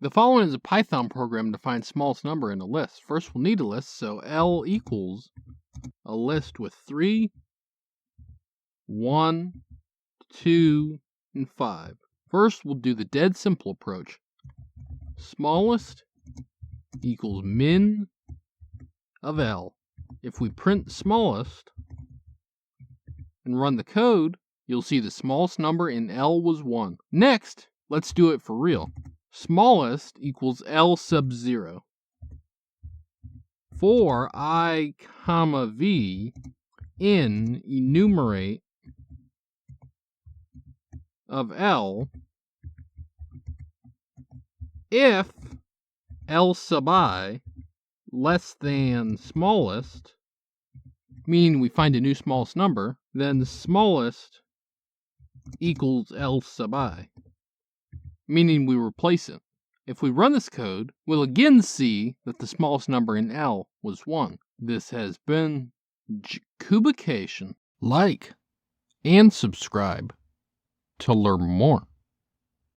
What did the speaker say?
The following is a Python program to find smallest number in a list. First, we'll need a list, so L equals a list with 3, 1, 2, and 5. First, we'll do the dead simple approach. Smallest equals min of L. If we print smallest and run the code, you'll see the smallest number in L was 1. Next, let's do it for real. Smallest equals L sub 0. For I, v in enumerate of L, if L sub I less than smallest, meaning we find a new smallest number, then the smallest equals L sub I, meaning we replace it. If we run this code, we'll again see that the smallest number in L was 1. This has been Jakubication. Like and subscribe to learn more.